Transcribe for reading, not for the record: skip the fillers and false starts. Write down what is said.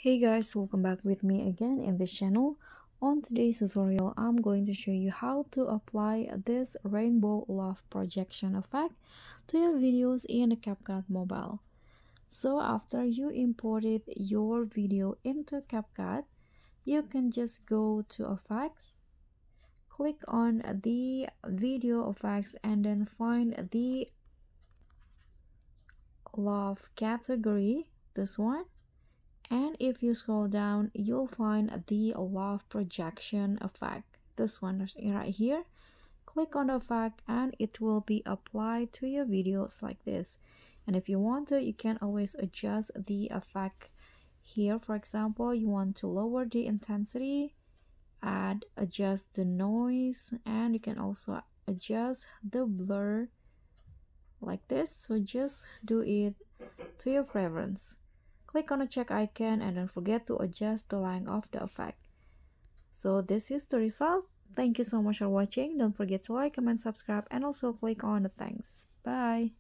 Hey guys, welcome back with me again in this channel. On today's tutorial, I'm going to show you how to apply this rainbow love projection effect to your videos in the CapCut Mobile. So after you imported your video into CapCut, you can just go to Effects, click on the video effects and then find the love category, this one. And if you scroll down, you'll find the love projection effect. This one right here. Click on the effect and it will be applied to your videos like this. And if you want to, you can always adjust the effect here. For example, you want to lower the intensity, adjust the noise, and you can also adjust the blur like this. So just do it to your preference. Click on the check icon and don't forget to adjust the length of the effect. So this is the result. Thank you so much for watching. Don't forget to like, comment, subscribe, and also click on the thanks. Bye.